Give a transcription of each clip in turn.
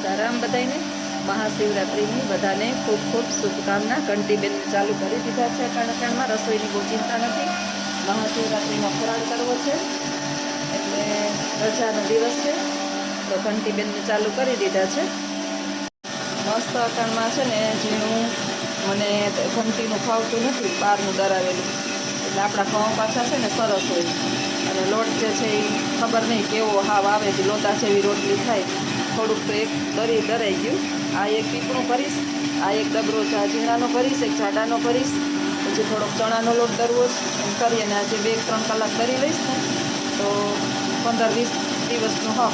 સીતારામ બધાને મહાશિવરાત્રિની બધાને ખૂબ ખૂબ શુભકામના. ઘંટીબેન ચાલુ કરી દીધા છે કણકણમાં. રસોઈની બહુ ચિંતા નથી. મહાશિવરાત્રિનો ફરાળ કરવો છે એટલે રજાનો દિવસ છે તો ઘંટીબેનને ચાલુ કરી દીધા છે. મસ્ત અટાણમાં છે ને ઝીણું મને ઘંટીનું ખાવતું નથી, બહારનું દરાવેલું. એટલે આપણા ઘઉં પાછા છે ને સરસ હોય અને લોટ જે છે એ ખબર નહીં કેવો હાવ આવે છે, લોટા જેવી રોટલી થાય. થોડુંક તો એક દરાઈ ગયું. આ એક પીપણું ભરીશ, આ એક ડબરો ઝીણાનો ભરીશ, એક જાડાનો ભરીશ, પછી થોડોક ચણાનો લોટ દરવો જ એમ કરી અને આજે 2-3 કલાક દરી લઈશ ને તો 15-20 દિવસનું હક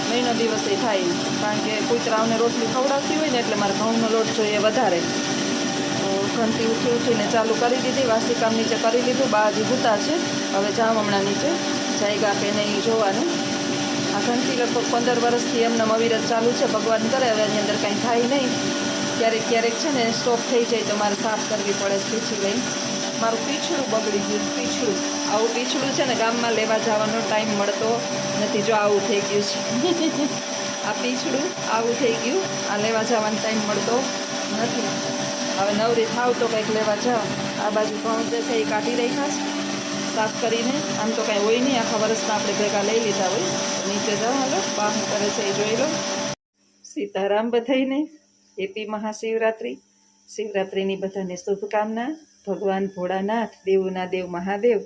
મહિનો દિવસ એ થાય. કારણ કે કૂતરાઓને રોટલી ખવડાવતી હોય ને એટલે મારે ઘઉંનો લોટ જોઈએ વધારે. તો ઘંટી ઉઠીને ચાલુ કરી દીધી. વાસી કામ નીચે કરી લીધું. બા હજી ભૂતા છે, હવે જામ હમણાં નીચે જાયગા કે નહીં જોવાનું. આ ઘંટી લગભગ 15 વર્ષથી એમને અવિરત ચાલુ છે. ભગવાન કરે હવે એની અંદર કાંઈ થાય નહીં. ક્યારેક ક્યારેક છે ને સ્ટોપ થઈ જાય તો મારે સાફ કરવી પડે છે પીછી લઈ. મારું પીછડું બગડી ગયું. પીછડું આવું પીછડું છે ને ગામમાં લેવા જવાનો ટાઈમ મળતો નથી. જો આવું થઈ ગયું છે આ પીછડું આવું થઈ ગયું. આ લેવા જવાનો ટાઈમ મળતો નથી. હવે નવરી થાવ તો કંઈક લેવા જાઓ. આ બાજુ ઘઉં જે છે એ કાઢી રાખ્યા છે સાફ કરીને. આમ તો કાંઈ હોય નહીં, આખા વર્ષના આપણે ભેગા લઈ લીધા હોય. નીચે જાઓ, હાલો બા શું કરે છે એ જોઈ લો. સીતારામ બધાઈને હેપી મહાશિવરાત્રિ. શિવરાત્રિની બધાને શુભકામના. ભગવાન ભોળાનાથ, દેવોના દેવ મહાદેવ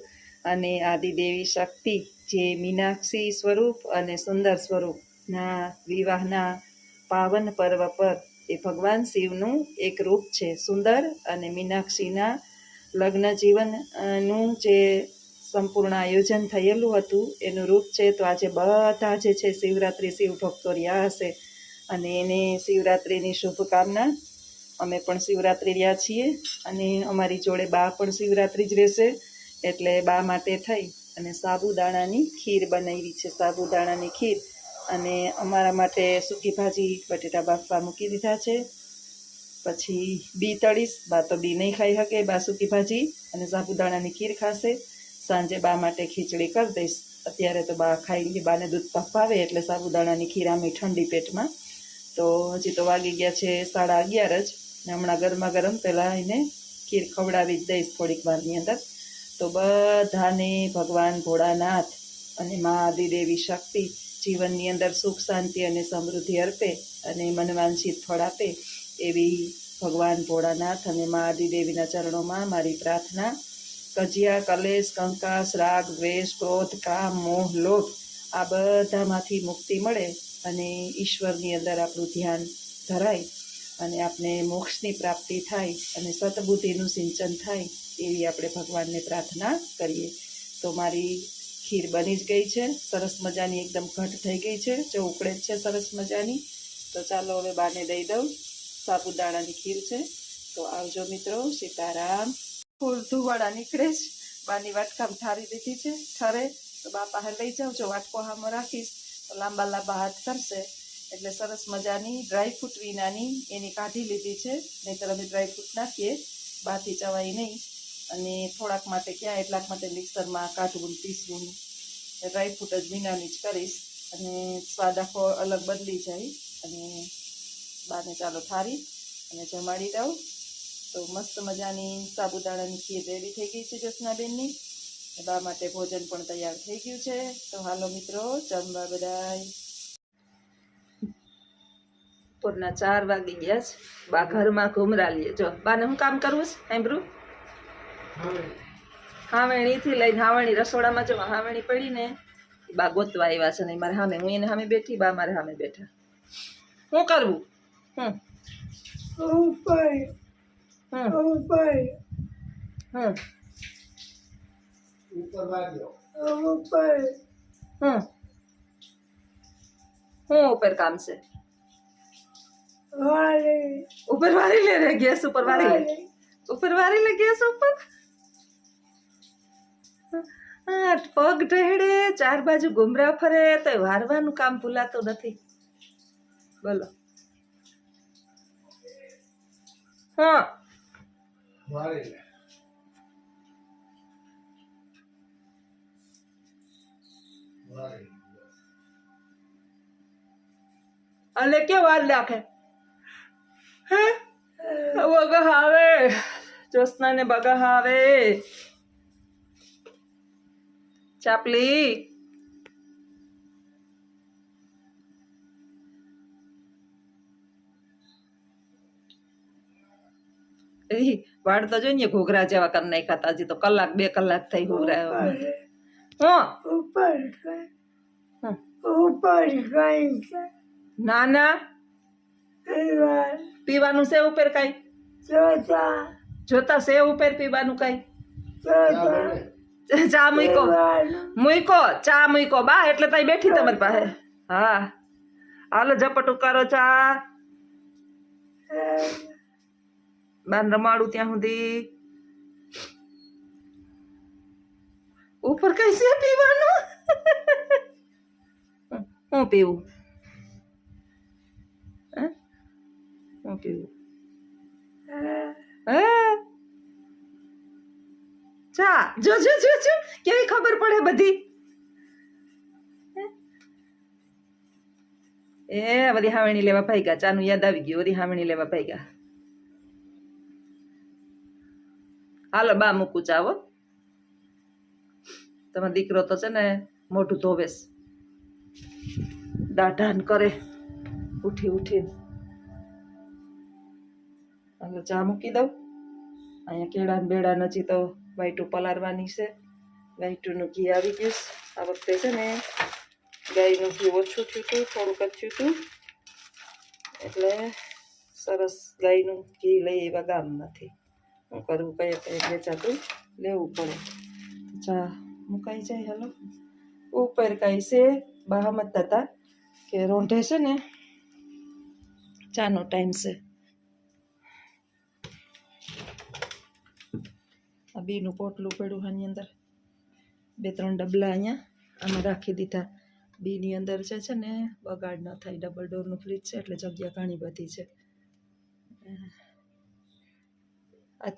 અને આદિદેવી શક્તિ જે મીનાક્ષી સ્વરૂપ અને સુંદર સ્વરૂપના વિવાહના પાવન પર્વ પર એ ભગવાન શિવનું એક રૂપ છે સુંદર. અને મીનાક્ષીના લગ્ન જીવનનું જે સંપૂર્ણ આયોજન થયેલું હતું એનું રૂપ છે. તો આજે બધા જે છે શિવરાત્રિ શિવ ભક્તો રહ્યા હશે અને એને શિવરાત્રિની શુભકામના. અમે પણ શિવરાત્રિ રહ્યા છીએ અને અમારી જોડે બા પણ શિવરાત્રિ જ રહેશે. એટલે બા માટે થઈ અને સાબુદાણાની ખીર બનાવી છે. સાબુદાણાની ખીર અને અમારા માટે સૂકી ભાજી બટેટા બાફવા મૂકી દીધા છે. પછી બી તળીશ. બા તો બી નહીં ખાઈ શકે. બા સૂકી ભાજી અને સાબુદાણાની ખીર ખાશે. સાંજે બા માટે ખીચડી કરી દઈશ. અત્યારે તો બા ખાઈ લે. બાને દૂધ પાક ભાવે એટલે સાબુદાણાની ખીર આમે ઠંડી પેટમાં. તો હજી તો વાગી ગયા છે 11:30 જ. હમણાં ગરમા ગરમ પહેલાં એને ખીર ખવડાવી જ દઈશ થોડીક વારની અંદર. તો બધાને ભગવાન ભોળાનાથ અને મા આદિદેવી શક્તિ જીવનની અંદર સુખ શાંતિ અને સમૃદ્ધિ અર્પે અને મનવાંછિત ફળ આપે એવી ભગવાન ભોળાનાથ અને મા આદિદેવીના ચરણોમાં મારી પ્રાર્થના. કજિયા, કલેશ, કંકાસ, રાગ, દ્વેષ, ક્રોધ, કામ, મોહ, લોભ આ બધામાંથી મુક્તિ મળે અને ઈશ્વરની અંદર આપણું ધ્યાન ધરાય અને આપણે મોક્ષની પ્રાપ્તિ થાય અને સતબુદ્ધિનું સિંચન થાય એવી આપણે ભગવાનને પ્રાર્થના કરીએ. તો મારી ખીર બની જ ગઈ છે સરસ મજાની, એકદમ ઘટ થઈ ગઈ છે, જો ઉકળે જ છે સરસ મજાની. તો ચાલો હવે બાને દઈ દઉં. સાબુદાણાની ખીર છે. તો આવજો મિત્રો. સીતારામ. ફૂલ ધુવાડા નીકળે જ. બાની વાટકામ ઠારી દીધી છે. ઠરે તો બા પાસે લઈ જાઉં. જો વાટકો હામો રાખીશ તો લાંબા લાંબા હાથ કરશે એટલે સરસ મજાની ડ્રાયફ્રૂટ વિનાની એની કાઢી લીધી છે. નહીંતર અમે ડ્રાયફ્રૂટ નાખીએ બાથી ચવાય નહીં. અને થોડાક માટે ક્યાં એટલાક માટે મિક્સરમાં કાઢવું પીસવું. ડ્રાયફ્રૂટ જ વિનાની જ કરીશ અને સ્વાદ આખો અલગ બદલી જાય. અને બાને ચાલો ઠારી અને જમાડી દઉં. તો મસ્ત મજાની સાબુદાણાની ખીર રેડી થઈ ગઈ છે જ્યોત્સનાબેનની. બા માટે ભોજન પણ તૈયાર થઈ ગયું છે. તો હાલો મિત્રો જમવા બધાય. બપોરના 4 વાગી ગયા છે. બા ઘરમાં ઘુમરા લે. જો બાને હું કામ કરવું છે સાંભળું. હાવેણીથી લઈને હાવેણી રસોડામાં જો હાવેણી પડી ને બા ગોતવા આવ્યા છે. ને મારે સામે, હું એને સામે બેઠી, બા મારે સામે બેઠા. શું કરવું? હમ હું ઉપર કામ છે. ઉપર વાળી લે રે, ગેસ ઉપર વાળી લે, ઉપર વાળી લે ગેસ ઉપર. પગ ઢહેડે, 4 બાજુ ઘુમરા ફરે તો વારવાનું કામ ભૂલાતું નથી. બોલો. હા વાળી લે. અને કે વાર નાખે હે બગા આવે જ્યોત્સના ને બગા આવે ચાપલી વાળ તો જોઈએ ઘોઘરા જેવા કરી નાખ્યા હજી તો કલાક 2 કલાક થઈ ઘોઘરા ના ના પીવાનું છે ઉપર કઈ જોતા છે ઉપર પીવાનું કઈ ચા મૂકો ચા મૂકો બા એટલે તઈ બેઠી તમારી પાસે હા હાલો ઝપટ કરો ચા બાન રમાડું ત્યાં સુધી ઉપર કઈ છે પીવાનું હું પીવું હું પીવું ચા જો જો જો જો કેવી ખબર પડે બધી એ વળી હાવણી લેવા ભાગ્યા ચાનું યાદ આવી ગયું વળી હાવણી લેવા ભાગ્યા હાલો બા મૂકું ચાવો તમારો દીકરો તો છે ને મોઢું ધોવેશ દાઢાન કરે ઉઠી ઉઠીને હાલો ચા મૂકી દઉં અહીંયા કેળા ને બેડા નજી તો વાઈટું પલાળવાની છે વાઈટુંનું ઘી આવી ગયું આ વખતે છે ને ગાયનું ઘી ઓછું થયું હતું થોડુંક જ થયું હતું એટલે સરસ ગાયનું ઘી લઈ એવા ગામ નથી શું કરવું કઈ કઈ વેચાતું લેવું પડે ચા મુકાઈ જાય હાલો ઉપર કાંઈ છે બહામત હતા કે રોંઢે છે ને ચાનો ટાઈમ છે આ બીનું પોટલું પડ્યું આની અંદર 2-3 ડબલા અહીંયા આમાં રાખી દીધા બીની અંદર છે ને બગાડ ન થાય ડબલ ડોરનું ફ્રીજ છે એટલે જગ્યા ઘણી બધી છે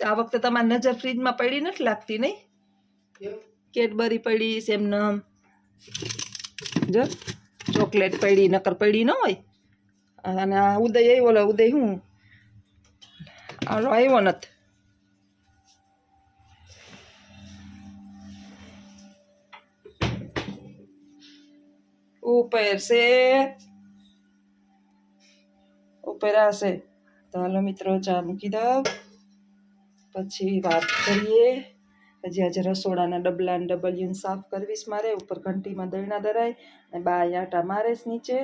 આ વખતે તમારી નજર ફ્રીજમાં પડી નથી લાગતી નહીં કેડબરી પડી સેમનમ જો ચોકલેટ પડી નકર પડી ન હોય અને આ ઉદય આવ્યો ઉદય હું આનો આવ્યો નથી ઉપર છે ઉપર આશે તો હાલો મિત્રો ચા મૂકી દઉં પછી વાત કરીએ હજી આજે રસોડાના ડબલા ને ડબલિયું સાફ કરવીશ મારે ઉપર ઘંટીમાં દળના દરાય અને બા આટા મારે નીચે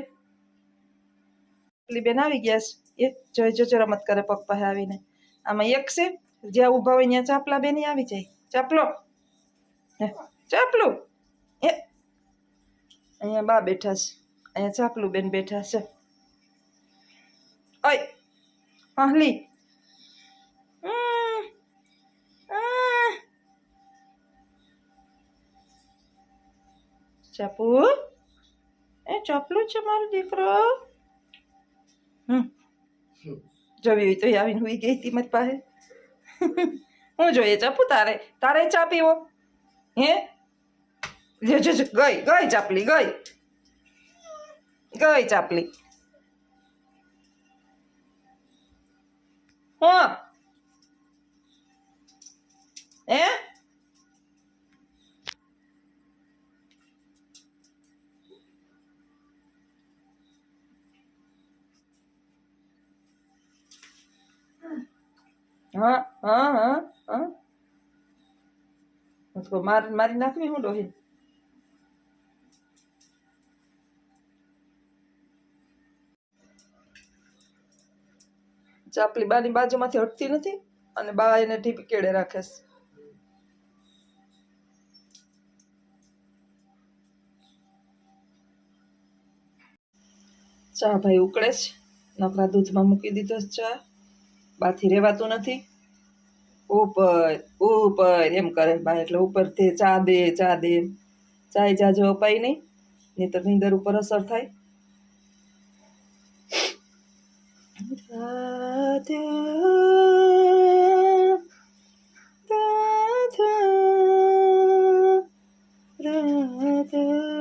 બેન આવી ગયા છે એ જોઈ જોજો રમત કરે પગ પાસે આવીને આમાં એક છે જ્યાં ઊભા હોય ત્યાં ચાપલા બેન આવી જાય ચાપલો ચાપલું એ અહીંયા બા બેઠા છે અહીંયા ચાપલું બેન બેઠા છે ઓય હાલી ચાપુ એ ચાપલું છે મારો દીકરો જોવી હોય તો આવીને હુઈ ગઈ હતી મારી પાસે હું જોઈએ ચાપુ તારે તારે ચા પીવો હે જો જો ગઈ ગઈ ચાપલી ગઈ ગઈ ચાપલી હા હે हाँ हाँ हाँ हाँ उसको मारी नाखनी हूँ डोही ચાપલી બાની બાજુમાંથી હટતી નથી અને બા એને ઢીપી કેળે રાખે છે ચા ભાઈ ઉકળે છે નકરા દૂધમાં મૂકી દીધો ચા બાથી રેવાતું નથી ઉપર ઉપર એમ કરે બા એટલે ઉપરથી ચા દે ચાય જાજો અપાય નહીં તો નીંદર ઉપર અસર થાય રાધા રાધા રાધા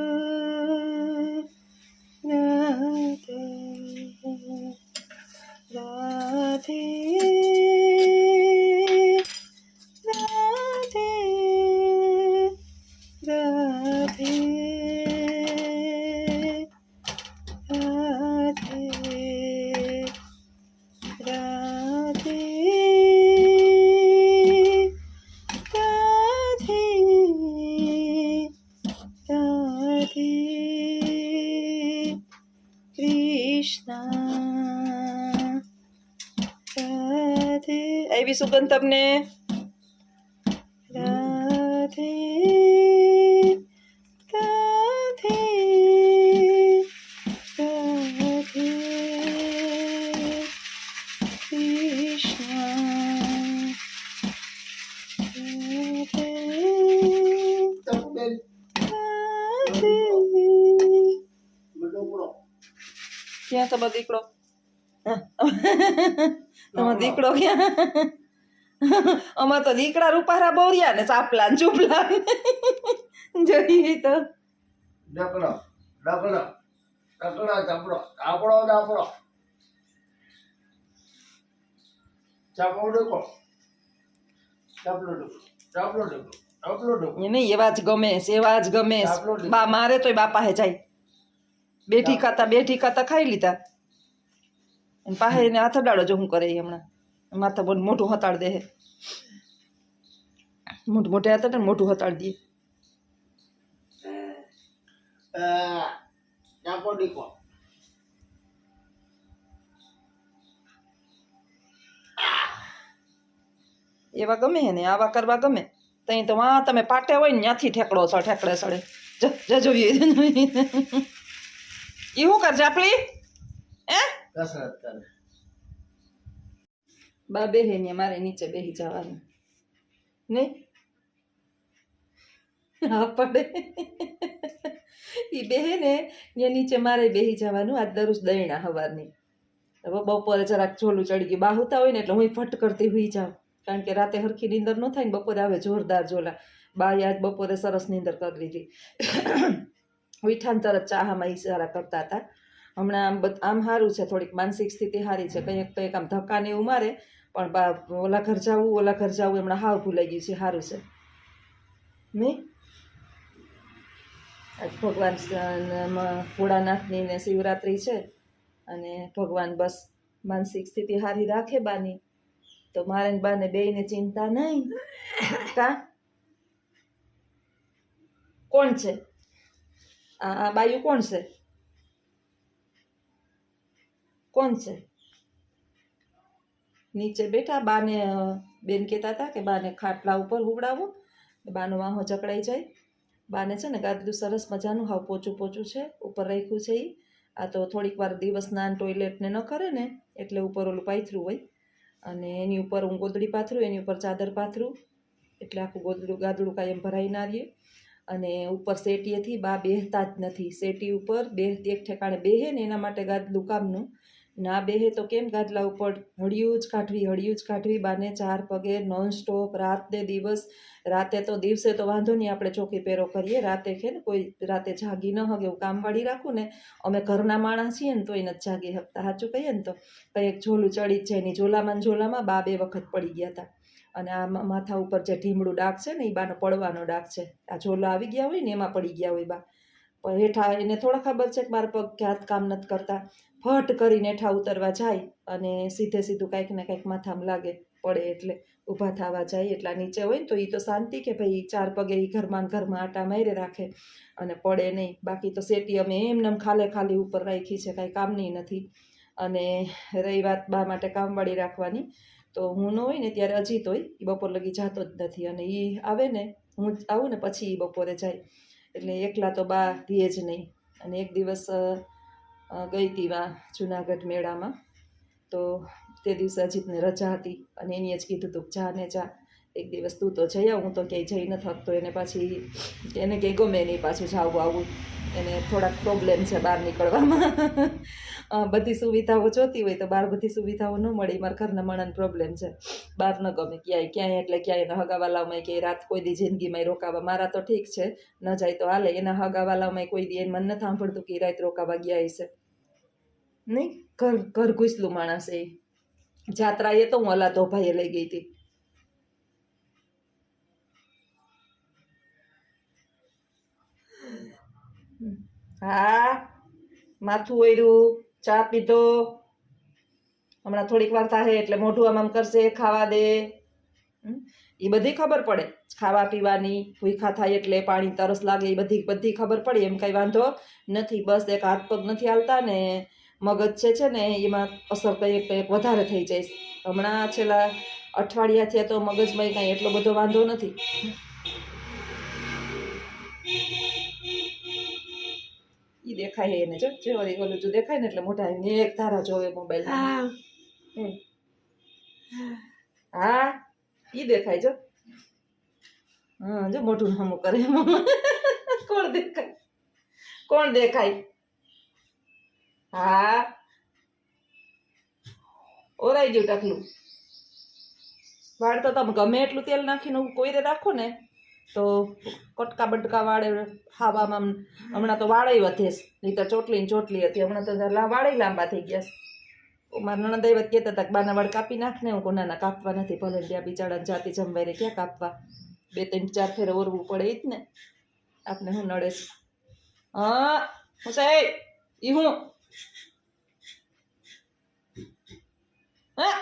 કૃષ્ણ રાધે આવી સુગંધ તમને રાધે રાધે રાધે કૃષ્ણ ક્યાં તમારો દીકરો તમારો દીકરો ક્યાં અમાર તો દીકરા રૂપારા બોરિયા ને સાપલા ને ચૂપલા જોઈએ તો ડકડો ડકડો ડકડો ચાપડો ચાપડો ચાપડો ચાપડો ડકો ચાપડો ડકો ચાપડો ડકો ચાપડો ડકો એને એવા જ ગમે એવા જ ગમે બા મારે તોય બાપા હે જાય બેઠી ખાતા ખાઈ લીધા અને પાસે એને હાથ અડાડો જો હું કરે ઈ હમણાં માથા બોન મોઢું હતાડ દે મોટે હાથ ને મોઢું હતાડ દે ચાપો ડીકો એવા ગમે હે ને આવા કરવા ગમે તઈ તો વાં તમે પાટે હોય ને ત્યાંથી ઠેકડો છો ઠેકડે સડે જોઈએ એ શું કર ચાપલી હે કસરત કરે બા બેહે ને મારે નીચે બેહી જવાનું નહીં હા પડે એ બેહે ને ત્યાં નીચે મારે બેહી જવાનું આજ દરરોજ દયણા હવારની હવે બપોરે જરાક ઝોલું ચડી ગયું બાહુતા હોય ને એટલે હું ફટ કરતી હુઈ જાઉં કારણ કે રાતે હરખી નીંદર ન થાય ને બપોરે આવે જોરદાર ઝોલા બાએ આજ બપોરે સરસ નીંદર કરી લીધી ઉઠાને તરત ચાહામાં ઈશારા કરતા હતા હમણાં આમ સારું છે થોડીક માનસિક સ્થિતિ સારી છે કંઈક આમ ધક્કાને એવું મારે પણ ઓલા ઘર જવું હમણાં હાવ ભૂલાઈ ગયું છે સારું છે નહીં આજ ભગવાન ભોળાનાથની ને શિવરાત્રિ છે અને ભગવાન બસ માનસિક સ્થિતિ સારી રાખે બાની તો મારે ને બાને બેયને ચિંતા નહીં કા કોણ છે આ બાયું કોણ છે કોણ છે નીચે બેઠા બાને બેન કહેતા હતા કે બાને ખાટલા ઉપર હુવડાવો બાનો વાહો જકડાઈ જાય બાને છે ને ગાદલું સરસ મજાનું હાવ પોચું છે ઉપર રાખ્યું છે એ આ તો થોડીક વાર દિવસ સ્નાન ટોયલેટને ન કરે ને એટલે ઉપર ઓલું પાથરું હોય અને એની ઉપર હું ગોદડી પાથરું એની ઉપર ચાદર પાથરું એટલે આખું ગાદડું કાયમ ભરાઈ ના રહીએ અને ઉપર સેટીએથી બા બેહતા જ નથી સેટી ઉપર એક ઠેકાણે બેહે ને એના માટે ગાદલું કામનું ના બેહે તો કેમ ગાદલા ઉપર હળિયું જ કાઢવી બાને 4 પગે નોનસ્ટોપ રાત ને દિવસ રાતે તો દિવસે તો વાંધો નહીં આપણે ચોકી પહેરો કરીએ રાતે કે ને કોઈ રાતે જાગી ન હગે એવું કામવાળી રાખું ને અમે ઘરના માણસ છીએ ને તોય નથી જાગી શકતા સાચું કહીએ ને તો કંઈક ઝોલું ચડી જ જાય નહીં ઝોલામાં બા 2 વખત પડી ગયા હતા અને આ માથા ઉપર જે ઢીમડું ડાઘ છે ને એ બાનો પડવાનો ડાઘ છે આ ઝોલા આવી ગયા હોય ને એમાં પડી ગયા હોય બા પણ હેઠા એને થોડા ખબર છે કે મારા પગ ક્યાં કામ નથી કરતા ફટ કરીને હેઠા ઉતરવા જાય અને સીધું કાંઈક ને કાંઈક માથામાં લાગે પડે એટલે ઊભા થવા જાય એટલા નીચે હોય ને તો એ તો શાંતિ કે ભાઈ 4 પગે એ ઘરમાં આટા મારી રાખે અને પડે નહીં બાકી તો સેટી અમે એમને ખાલી ઉપર રાખી છે કાંઈ કામની નથી અને રહી વાત બા માટે કામવાળી રાખવાની તો હું ન હોય ને ત્યારે અજીત હોય એ બપોર લગી જતો જ નથી અને એ આવે ને હું આવું ને પછી એ બપોરે જાય એટલે એકલા તો બા રહે જ નહીં અને એક દિવસ ગઈ હતી જુનાગઢ મેળામાં તો તે દિવસે અજીતને રજા હતી અને એની જ કીધું તું જા ને જા એક દિવસ તું તો જઈ આવ હું તો ક્યાંય જઈ નથી શકતો એને પાછી એને કંઈ ગમે નહીં પાછું જાવું આવું એને થોડાક પ્રોબ્લેમ છે બહાર નીકળવામાં બધી સુવિધાઓ જોતી હોય તો બહાર બધી સુવિધાઓ ન મળે મારા ઘરના માણસને પ્રોબ્લેમ છે બહાર ન ગમે ક્યાંય એટલે ક્યાંય હગાવાલામાં ક્યાંય રાત કોઈ દી જિંદગીમાં રોકાવા મારા તો ઠીક છે ન જાય તો હાલે એના હગાવાલામાં કોઈ દી એને મને નથી સાંભળતું કે રાત રોકાવા ગયા હશે નહીં ઘર ઘૂસલું માણસ એ જાત્રાએ તો હું અલા ધોભાઈએ લઈ ગઈ હતી હા માથું ઓયરું ચા પીધો હમણાં થોડીક વાર થાય એટલે મોઢું આમ કરશે ખાવા દે એ બધી ખબર પડે ખાવા પીવાની ભૂખા થાય એટલે પાણી તરસ લાગે એ બધી ખબર પડે એમ કંઈ વાંધો નથી બસ એક હાથ પગ નથી હાલતા ને મગજ છે ને એમાં અસર કંઈક વધારે થઈ જાય. હમણાં છેલ્લા અઠવાડિયાથી તો મગજમાં કાંઈ એટલો બધો વાંધો નથી. ઈ દેખાય એને જો જેવારી ઓલું જો દેખાય ને એટલે મોટા આવીને એક ધારા જોવે મોબાઈલ. હા ઈ દેખાય જો. હા જો મોટું હમું કરે. કોણ દેખાય? હા ઓરાઈ ગયું ટકલું. વાળ તો તમે ગમે એટલું તેલ નાખીને કોઈને રાખો ને તો કટકા બટકા વાળે ખાવામાં હમણાં તો વાળે વધે છે. નહીં તો ચોટલી ને ચોટલી હતી, હમણાં તો વાળે લાંબા થઈ ગયા છે. મારા નણંદ વખત કહેતા હતા કે બાના વાળ કાપી નાખને. હું કોનાના કાપવા નથી, ભલે ત્યાં બિચારા જાતિ જમવાય ક્યાં કાપવા, 2-3-4 ફેરે ઓરવું પડે ઈ જ ને. આપને શું નડે છે? હા હું સાહેબ ઈ હું હા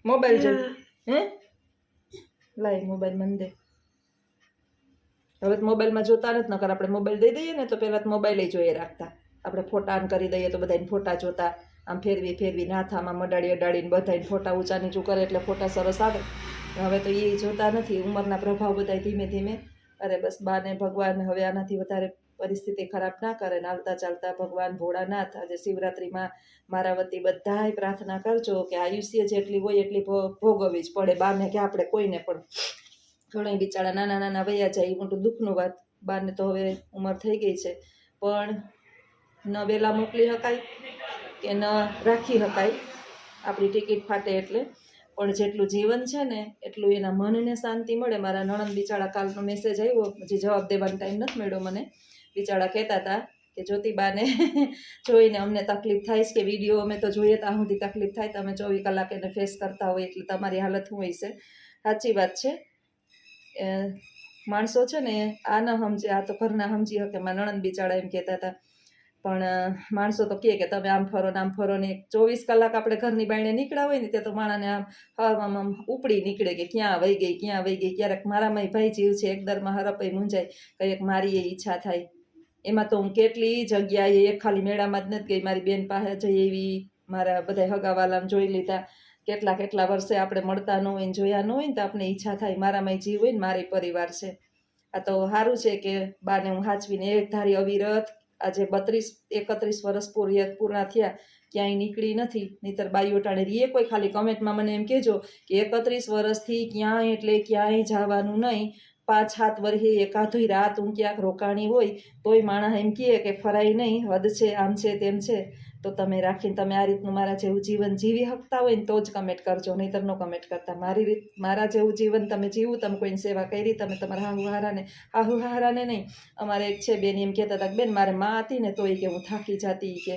મોબાઈલ જો હે લાઈ મોબાઈલ મને દે. હવે તો મોબાઈલમાં જોતા નથી, નકર આપણે મોબાઈલ દઈ દઈએ ને તો પહેલાં તો મોબાઈલ જોઈએ રાખતા. આપણે ફોટા આન કરી દઈએ તો બધાને ફોટા જોતા, આમ ફેરવી હાથામાં મડાડી અડાડીને બધાને ફોટા ઊંચા નીચું કરે એટલે ફોટા સરસ આવે. હવે તો એ જોતા નથી. ઉંમરના પ્રભાવ બધા ધીમે ધીમે. અરે બસ બાને ભગવાન હવે આનાથી વધારે પરિસ્થિતિ ખરાબ ના કરે ને આવતા ચાલતા ભગવાન ભોળાનાથ આજે શિવરાત્રિમાં મારા વતી બધાય પ્રાર્થના કરજો કે આયુષ્ય જેટલી હોય એટલી ભોગવવી જ પડે બાને કે આપણે કોઈને પણ. ઘણા બિચારા નાના નાના વયા જાય એ મોટું દુઃખનું વાત. બાને તો હવે ઉંમર થઈ ગઈ છે પણ ન વહેલા મોકલી શકાય કે ન રાખી શકાય, આપણી ટિકિટ ફાટે એટલે. પણ જેટલું જીવન છે ને એટલું એના મનને શાંતિ મળે. મારા નણંદ બિચારા કાલનો મેસેજ આવ્યો, હજી જવાબ દેવાનો ટાઈમ નથી મળ્યો મને. બિચારા કહેતા હતા કે જ્યોતિબાને જોઈને અમને તકલીફ થાય છે કે વિડીયો અમે તો જોઈએ ત્યાં સુધી તકલીફ થાય, તમે 24 કલાક એને ફેસ કરતા હોય એટલે તમારી હાલત શું હોય છે. સાચી વાત છે. માણસો છે ને આ ન સમજે, આ તો ઘરના સમજી શકે. મારા નણંદ બિચારા એમ કહેતા હતા પણ માણસો તો કહે કે તમે આમ ફરો ને 24 કલાક આપણે ઘરની બાયણે નીકળ્યા હોય ને તે તો માણાને આમ ઉપડી નીકળે કે ક્યાં વહી ગઈ. ક્યારેક મારામાં ભાઈ જીવ છે એકદરમાં હરપાઈ મૂંઝાય, કંઈક મારી એ ઈચ્છા થાય. એમાં તો હું કેટલી જગ્યાએ એક ખાલી મેળામાં જ નથી ગઈ, મારી બેન પાસે જઈ એવી, મારા બધા હગાવાલાને જોઈ લીધા. કેટલા વર્ષે આપણે મળતા ન હોય ને જોયા ન હોય ને તો આપણે ઈચ્છા થાય મારામાં જીવ હોય ને મારી પરિવાર છે. આ તો સારું છે કે બાને હું હાચવીને એક ધારી અવિરત આજે 32-31 વર્ષ પૂર્ણ થયા ક્યાંય નીકળી નથી. નહીંતર બાઈઓ ટાણે રીએ કોઈ ખાલી કમેન્ટમાં મને એમ કહેજો કે 31 વર્ષથી ક્યાંય એટલે ક્યાંય જવાનું નહીં, 5-7 વર્ષે એકાદુય રાત હું ક્યાંક રોકાણી હોય તોય માણસ એમ કહે કે ફરાય નહીં, હદ છે, આમ છે તેમ છે. તો તમે રાખીને તમે આ રીતનું મારા જેવું જીવન જીવી શકતા હોય ને તો જ કમેન્ટ કરજો, નહીંતર નો કમેન્ટ કરતા. મારા જેવું જીવન તમે જીવું, તમે કોઈની સેવા કરી, તમે તમારા હાહુહારાને નહીં. અમારે એક છે બેન એમ કહેતા હતા કે બેન મારે માં હતી ને તોય કે હું થાકી જતી, કે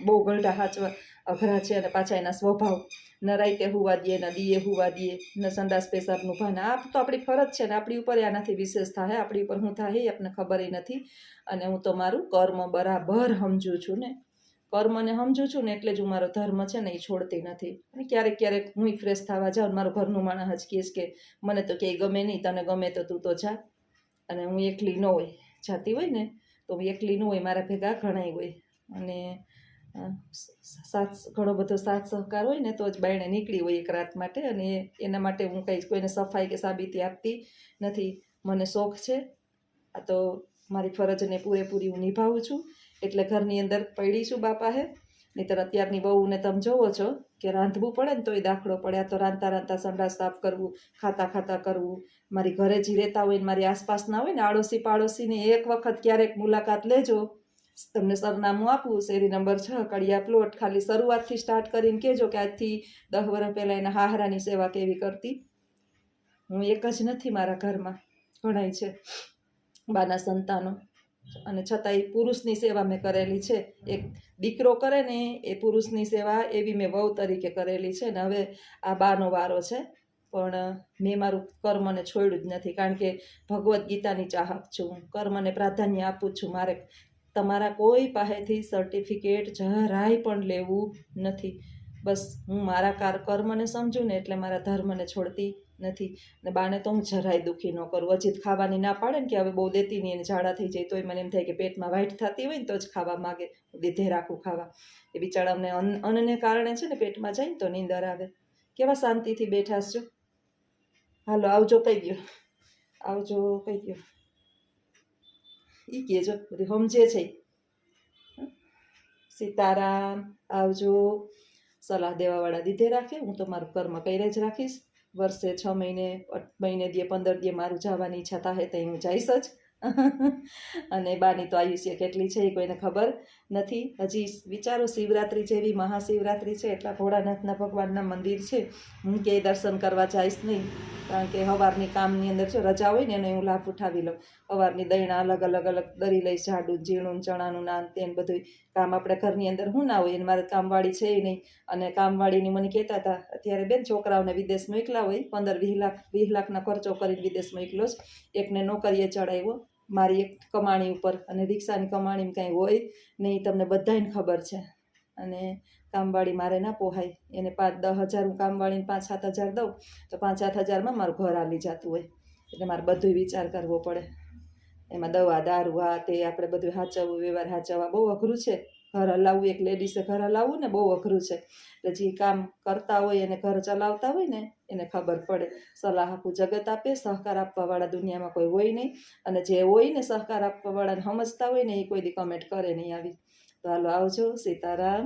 બહુ ગલઢા હાચવા અઘરા છે અને પાછા એના સ્વભાવ ન રાઈતે હુવા દે, ન દીએ હુવા દે, ન સંડાસ પેશાબનું ભાન. આ તો આપણી ફરજ છે ને આપણી ઉપર આનાથી વિશેષ થાય, આપણી ઉપર શું થાય એ આપણને ખબર નથી. અને હું તો મારું કર્મ બરાબર સમજું છું ને, કર્મને સમજું છું ને એટલે જ હું મારો ધર્મ છે ને એ છોડતી નથી. અને ક્યારેક હું ફ્રેશ થવા જાઉં, મારું ઘરનું માણસ જ કહીશ કે મને તો ક્યાંય ગમે નહીં, તને ગમે તો તું તો જા. અને હું એકલી ન હોય, જાતી હોય ને તો હું એકલી ન હોય, મારા ભેગા ઘણાય હોય. અને ઘણો બધો સાથ સહકાર હોય ને તો જ બાયણે નીકળી હોય એક રાત માટે. અને એના માટે હું કંઈ કોઈને સફાઈ કે સાબિતી આપતી નથી. મને શોખ છે, આ તો મારી ફરજને પૂરેપૂરી હું નિભાવું છું એટલે ઘરની અંદર પડી છું બાપા હે. નહીંતર અત્યારની બહુને તમે જોવો છો કે રાંધવું પડે ને તોય દાખલો પડે. આ તો રાંધતા સંડાસ સાફ કરવું, ખાતા કરવું. મારી ઘરે જ રહેતા હોય ને મારી આસપાસના હોય ને આડોશી પાડોશીની એક વખત ક્યારેક મુલાકાત લેજો. તમને સરનામું આપું, શેરી નંબર 6 કડિયા પ્લોટ. ખાલી શરૂઆતથી સ્ટાર્ટ કરીને કહેજો કે આજથી 10 વર્ષ પહેલાં એના હાહરાની સેવા કેવી કરતી. હું એક જ નથી, મારા ઘરમાં ઘણાય છે બાના સંતાનો, અને છતાંય પુરુષની સેવા મેં કરેલી છે. એક દીકરો કરે ને એ પુરુષની સેવા એવી મેં વહુ તરીકે કરેલી છે. ને હવે આ બાનો વારો છે પણ મેં મારું કર્મને છોડ્યું જ નથી, કારણ કે ભગવદ્ ગીતાની ચાહક છું. હું કર્મને પ્રાધાન્ય આપું છું. મારે તમારા કોઈ પાસેથી સર્ટિફિકેટ જરાય પણ લેવું નથી. બસ હું મારા કર્મને સમજું ને એટલે મારા ધર્મને છોડતી નથી. ને બાને તો હું જરાય દુઃખી ન કરું. અજીત ખાવાની ના પાડે ને કે હવે બહુ દેતી નહીં, એને ઝાડા થઈ જાય તોય મને એમ થાય કે પેટમાં વાઈટ થતી હોય ને તો જ ખાવા માગે, દીધે રાખું ખાવા. એ બિચારા અમને અન્નને કારણે છે ને પેટમાં જાય ને તો નીંદર આવે. કેવા શાંતિથી બેઠા છો. હાલો આવજો કહી દો, આવજો કહી દો. ઈ કહેજો, બધું સમજે છે. સીતારામ, આવજો. સલાહ દેવાવાળા દીધે રાખે, હું તો મારું કર્મ કર્યા જ રાખીશ. વર્ષે 6 મહિને 8 મહિને દીએ 15 દીએ મારું જવાની ઈચ્છા થાય તો હું જઈશ જ. અને બાની તો આયુષ્ય કેટલી છે એ કોઈને ખબર નથી. હજી વિચારો શિવરાત્રિ જેવી મહાશિવરાત્રિ છે, એટલા ભોળાનાથના ભગવાનના મંદિર છે, હું ક્યાંય દર્શન કરવા જઈશ નહીં. કારણ કે સવારની કામની અંદર જો રજા હોય ને એનો હું લાભ ઉઠાવી લઉં. સવારની દૈણા અલગ અલગ દરી લઈશ, જાડું ઝીણું ચણાનું નાન તેન બધું કામ આપણે ઘરની અંદર હું ના હોય એને મારે કામવાળી છે નહીં. અને કામવાળીની મને કહેતા હતા અત્યારે બેન છોકરાઓને વિદેશ મોકલા હોય, 15-20 લાખના ખર્ચો કરીને વિદેશ મોકલો જ. એકને નોકરીએ ચડાવ્યો મારી એક કમાણી ઉપર, અને રિક્ષાની કમાણીમાં કાંઈ હોય નહીં, તમને બધાને ખબર છે. અને કામવાળી મારે ના પોહાય, એને 5-10 હજાર હું કામવાળીને 5-7 હજાર દઉં તો 5-7 હજારમાં મારું ઘર હાલી જતું હોય. એટલે મારે બધું વિચાર કરવો પડે. એમાં દવા દારૂ આ તે આપણે બધું સાચવવું, વ્યવહાર સાચવવા બહુ અઘરું છે. ઘર હલાવવું, એક લેડીસે ઘર હલાવવું ને બહુ અઘરું છે. એટલે જે કામ કરતા હોય અને ઘર ચલાવતા હોય ને એને ખબર પડે. સલાહ આખું જગત આપે, સહકાર આપવાવાળા દુનિયામાં કોઈ હોય નહીં. અને જે હોય ને સહકાર આપવાવાળાને સમજતા હોય ને એ કોઈ દી કમેન્ટ કરે નહીં આવી. તો હાલો આવજો. સીતારામ.